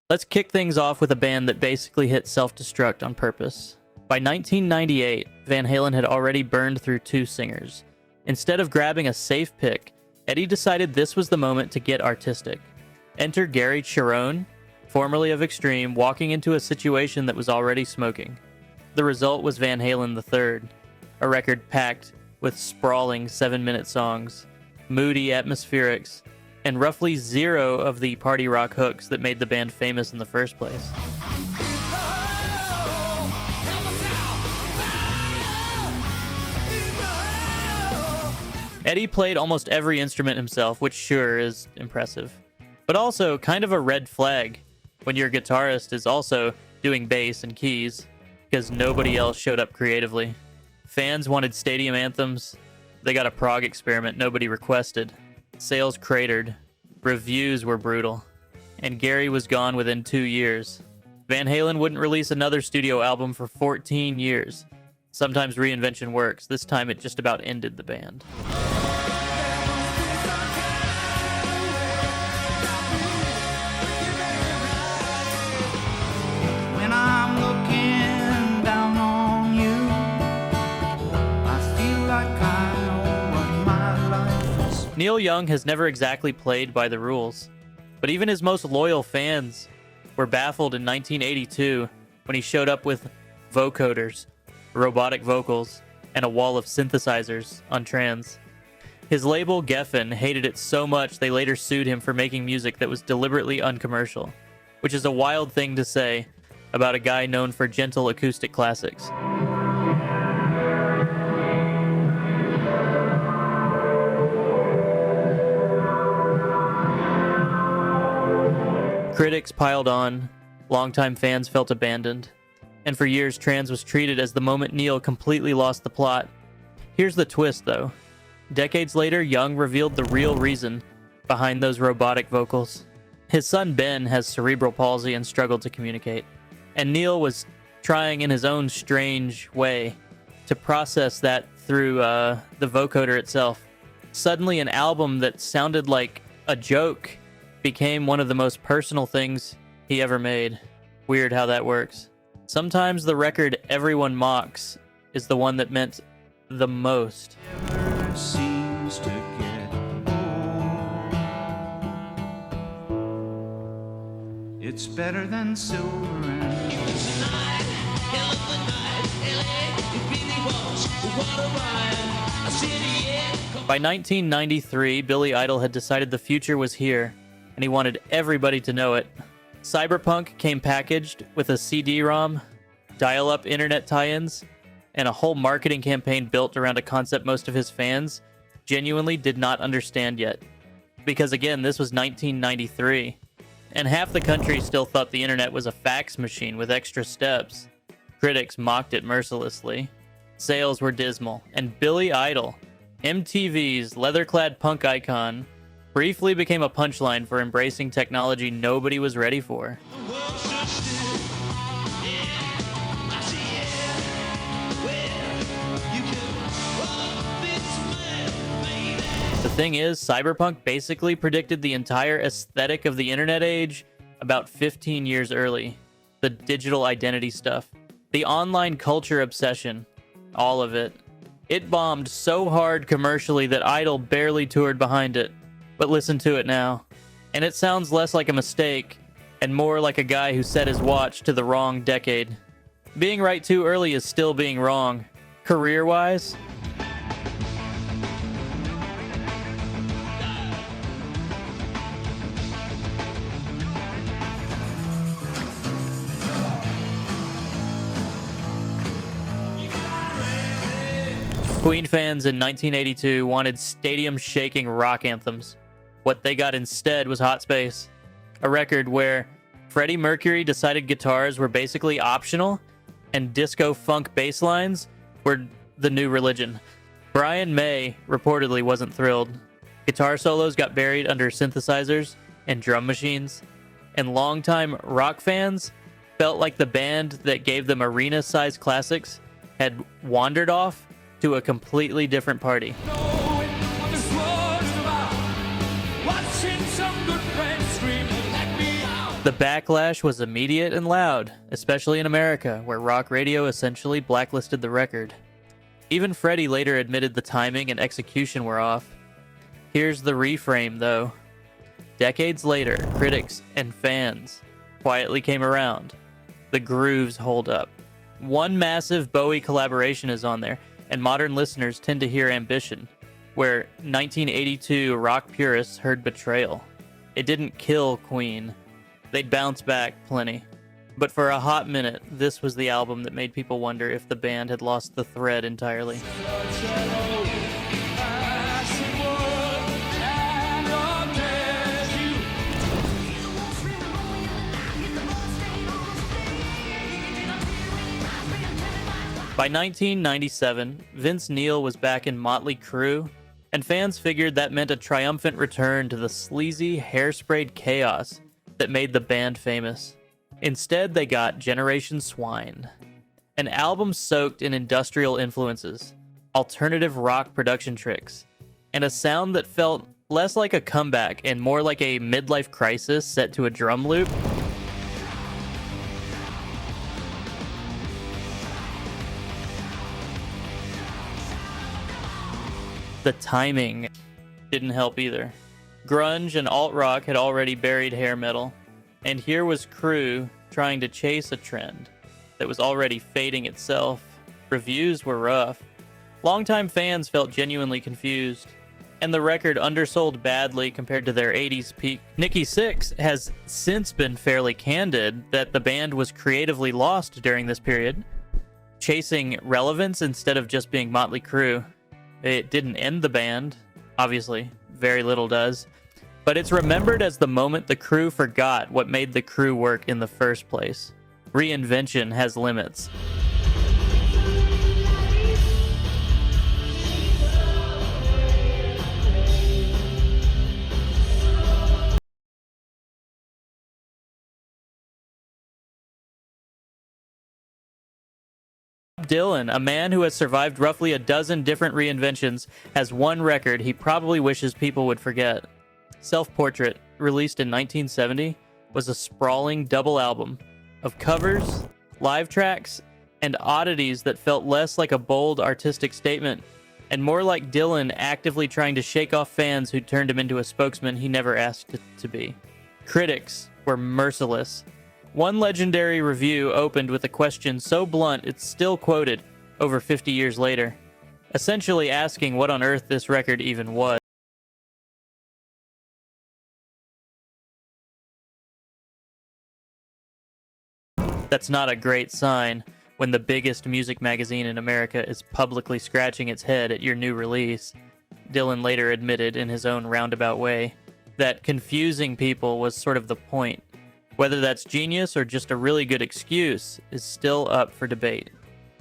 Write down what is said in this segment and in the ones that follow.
Let's kick things off with a band that basically hit self-destruct on purpose. By 1998, Van Halen had already burned through 2 singers. Instead of grabbing a safe pick, Eddie decided this was the moment to get artistic. Enter Gary Cherone, formerly of Extreme, walking into a situation that was already smoking. The result was Van Halen III, a record packed with sprawling 7-minute songs, moody atmospherics, and roughly 0 of the party rock hooks that made the band famous in the first place. Eddie played almost every instrument himself, which sure is impressive, but also kind of a red flag when your guitarist is also doing bass and keys, because nobody else showed up creatively. Fans wanted stadium anthems. They got a prog experiment nobody requested. Sales cratered. Reviews were brutal. And Gary was gone within 2 years. Van Halen wouldn't release another studio album for 14 years. Sometimes reinvention works. This time it just about ended the band. When I'm looking down on you, I feel like I know what my life is. Neil Young has never exactly played by the rules, but even his most loyal fans were baffled in 1982 when he showed up with vocoders, robotic vocals, and a wall of synthesizers on trans. His label, Geffen, hated it so much they later sued him for making music that was deliberately uncommercial, which is a wild thing to say about a guy known for gentle acoustic classics. Critics piled on, longtime fans felt abandoned, and for years trans was treated as the moment Neil completely lost the plot. Here's the twist, though. Decades later, Young revealed the real reason behind those robotic vocals. His son Ben has cerebral palsy and struggled to communicate, and Neil was trying in his own strange way to process that through the vocoder itself. Suddenly, an album that sounded like a joke became one of the most personal things he ever made. Weird how that works. Sometimes the record everyone mocks is the one that meant the most. Never seems to get old. It's better than silver and By 1993, Billy Idol had decided the future was here, and he wanted everybody to know it. Cyberpunk came packaged with a CD-ROM, dial-up internet tie-ins, and a whole marketing campaign built around a concept most of his fans genuinely did not understand yet. Because again, this was 1993, and half the country still thought the internet was a fax machine with extra steps. Critics mocked it mercilessly. Sales were dismal, and Billy Idol, MTV's leather-clad punk icon, briefly became a punchline for embracing technology nobody was ready for. The thing is, Cyberpunk basically predicted the entire aesthetic of the internet age about 15 years early. The digital identity stuff, the online culture obsession, all of it. It bombed so hard commercially that Idol barely toured behind it. But listen to it now, and it sounds less like a mistake and more like a guy who set his watch to the wrong decade. Being right too early is still being wrong. Career-wise, Queen fans in 1982 wanted stadium-shaking rock anthems. What they got instead was Hot Space, a record where Freddie Mercury decided guitars were basically optional and disco funk bass lines were the new religion. Brian May reportedly wasn't thrilled. Guitar solos got buried under synthesizers and drum machines, and longtime rock fans felt like the band that gave them arena-sized classics had wandered off to a completely different party. The The backlash was immediate and loud, especially in America, where rock radio essentially blacklisted the record. Even Freddie later admitted the timing and execution were off. Here's the reframe, though. Decades later, critics and fans quietly came around. The grooves hold up. One massive Bowie collaboration is on there, and modern listeners tend to hear Ambition, where 1982 rock purists heard Betrayal. It didn't kill Queen. They'd bounce back plenty. But for a hot minute, this was the album that made people wonder if the band had lost the thread entirely. By 1997, Vince Neil was back in Mötley Crüe, and fans figured that meant a triumphant return to the sleazy, hair-sprayed chaos that made the band famous. Instead, they got Generation Swine, an album soaked in industrial influences, alternative rock production tricks, and a sound that felt less like a comeback and more like a midlife crisis set to a drum loop. The timing didn't help either. Grunge and alt-rock had already buried hair metal, and here was Crüe trying to chase a trend that was already fading itself. Reviews were rough. Longtime fans felt genuinely confused, and the record undersold badly compared to their 80s peak. Nikki Sixx has since been fairly candid that the band was creatively lost during this period, chasing relevance instead of just being Mötley Crüe. It didn't end the band, obviously, very little does, but it's remembered as the moment the Crüe forgot what made the Crüe work in the first place. Reinvention has limits. Dylan, a man who has survived roughly a dozen different reinventions, has one record he probably wishes people would forget. Self-Portrait, released in 1970, was a sprawling double album of covers, live tracks, and oddities that felt less like a bold artistic statement and more like Dylan actively trying to shake off fans who turned him into a spokesman he never asked to be. Critics were merciless. One legendary review opened with a question so blunt it's still quoted over 50 years later, essentially asking what on earth this record even was. That's not a great sign when the biggest music magazine in America is publicly scratching its head at your new release. Dylan later admitted in his own roundabout way that confusing people was sort of the point. Whether that's genius or just a really good excuse is still up for debate.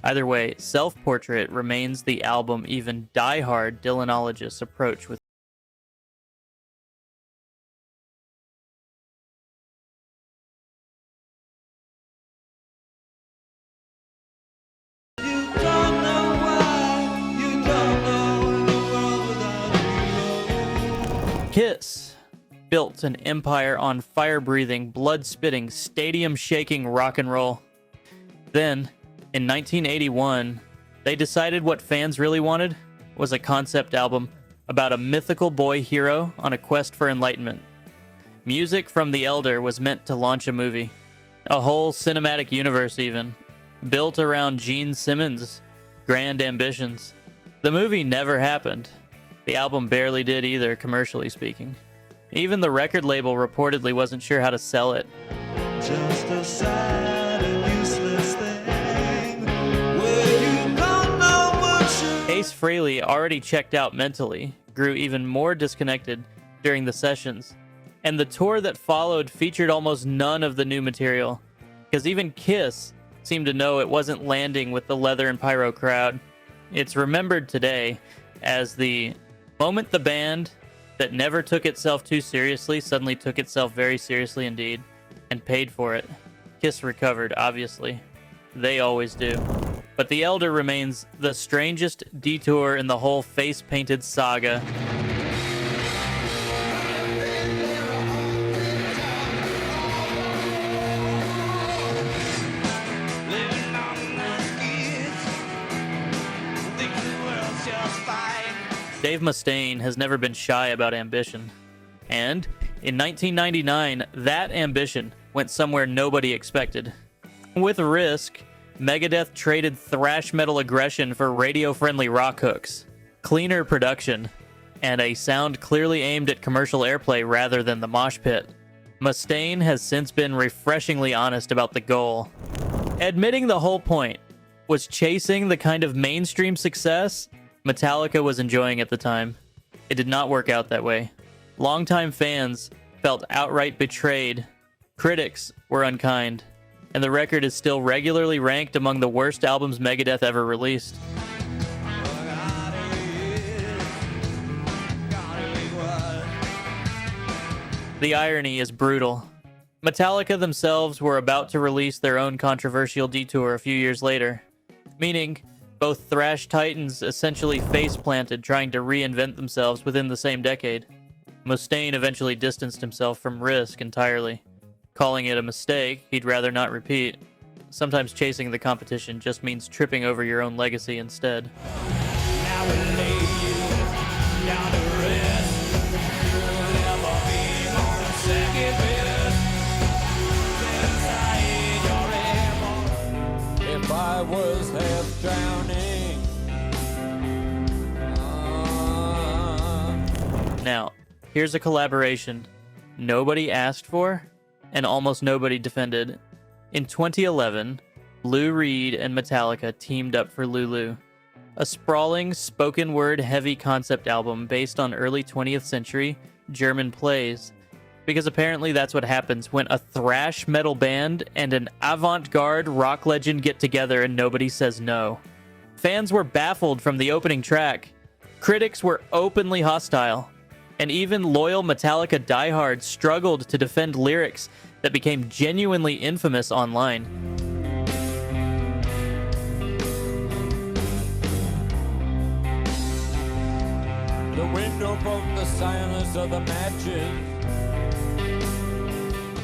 Either way, Self-Portrait remains the album even die-hard Dylanologists approach with. Kiss built an empire on fire-breathing, blood-spitting, stadium-shaking rock and roll. Then, in 1981, they decided what fans really wanted was a concept album about a mythical boy hero on a quest for enlightenment. Music from The Elder was meant to launch a movie, a whole cinematic universe even, built around Gene Simmons' grand ambitions. The movie never happened. The album barely did either, commercially speaking. Even the record label reportedly wasn't sure how to sell it. Just a sad and useless thing where you don't know what you... Ace Frehley, already checked out mentally, grew even more disconnected during the sessions, and the tour that followed featured almost none of the new material, because even Kiss seemed to know it wasn't landing with the leather and pyro crowd. It's remembered today as the moment the band that never took itself too seriously suddenly took itself very seriously indeed, and paid for it. Kiss recovered, obviously. They always do. But The Elder remains the strangest detour in the whole face-painted saga. Dave Mustaine has never been shy about ambition. And in 1999, that ambition went somewhere nobody expected. With Risk, Megadeth traded thrash metal aggression for radio-friendly rock hooks, cleaner production, and a sound clearly aimed at commercial airplay rather than the mosh pit. Mustaine has since been refreshingly honest about the goal, admitting the whole point was chasing the kind of mainstream success Metallica was enjoying at the time. It did not work out that way. Longtime fans felt outright betrayed, critics were unkind, and the record is still regularly ranked among the worst albums Megadeth ever released. The irony is brutal. Metallica themselves were about to release their own controversial detour a few years later, meaning both thrash titans essentially face-planted trying to reinvent themselves within the same decade. Mustaine eventually distanced himself from Risk entirely, calling it a mistake he'd rather not repeat. Sometimes chasing the competition just means tripping over your own legacy instead. Now we lay you down to rest. You'll never be more second best. Since I hid your if I was half drowning. Now, here's a collaboration nobody asked for and almost nobody defended. In 2011, Lou Reed and Metallica teamed up for Lulu, a sprawling, spoken-word heavy concept album based on early 20th century German plays, because apparently that's what happens when a thrash metal band and an avant-garde rock legend get together and nobody says no. Fans were baffled from the opening track. Critics were openly hostile. And even loyal Metallica diehards struggled to defend lyrics that became genuinely infamous online. The window broke the silence of the matches.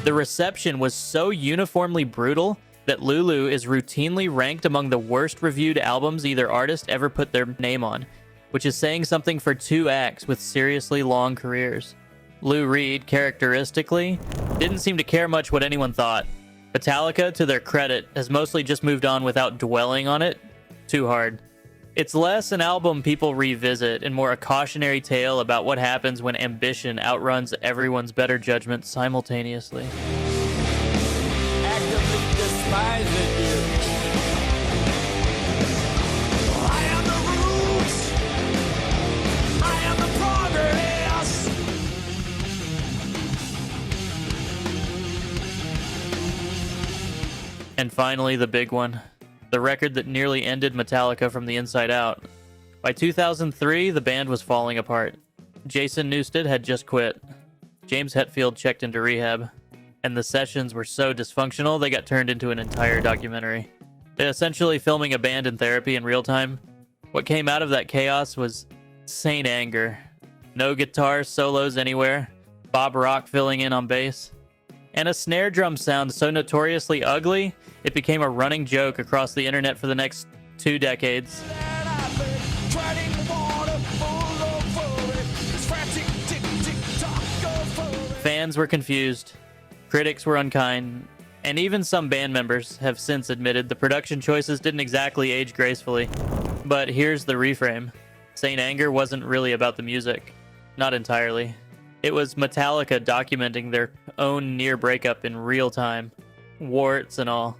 The reception was so uniformly brutal that Lulu is routinely ranked among the worst reviewed albums either artist ever put their name on, which is saying something for two acts with seriously long careers. Lou Reed, characteristically, didn't seem to care much what anyone thought. Metallica, to their credit, has mostly just moved on without dwelling on it too hard. It's less an album people revisit and more a cautionary tale about what happens when ambition outruns everyone's better judgment simultaneously. Actively despising you. I am the roots. I am the progress. And finally, the big one. The record that nearly ended Metallica from the inside out. By 2003, the band was falling apart. Jason Newsted had just quit. James Hetfield checked into rehab. And the sessions were so dysfunctional, they got turned into an entire documentary. Essentially filming a band in therapy in real time. What came out of that chaos was Saint Anger. No guitar solos anywhere. Bob Rock filling in on bass. And a snare drum sound so notoriously ugly, it became a running joke across the internet for the next 2 decades. Fans were confused, critics were unkind, and even some band members have since admitted the production choices didn't exactly age gracefully. But here's the reframe. Saint Anger wasn't really about the music. Not entirely. It was Metallica documenting their own near breakup in real time, warts and all,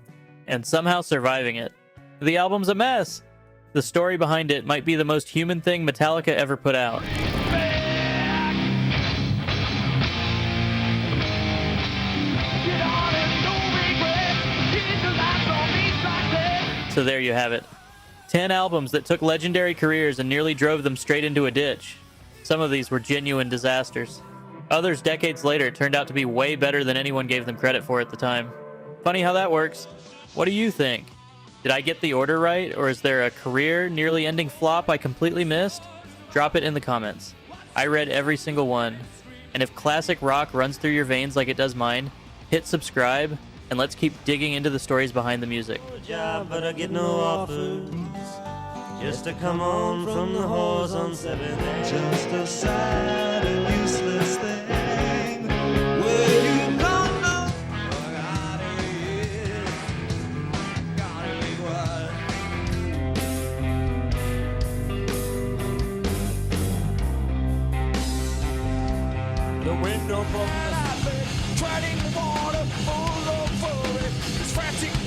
and somehow surviving it. The album's a mess. The story behind it might be the most human thing Metallica ever put out. So there you have it. 10 albums that took legendary careers and nearly drove them straight into a ditch. Some of these were genuine disasters. Others decades later turned out to be way better than anyone gave them credit for at the time. Funny how that works. What do you think? Did I get the order right, or is there a career nearly ending flop I completely missed? Drop it in the comments. I read every single one. And if classic rock runs through your veins like it does mine, hit subscribe, and let's keep digging into the stories behind the music. But I get no offers. just to come on from the horse on 7th. Just a sad and useless thing. Where you don't know. The window from the treading water full of fury. It's frantic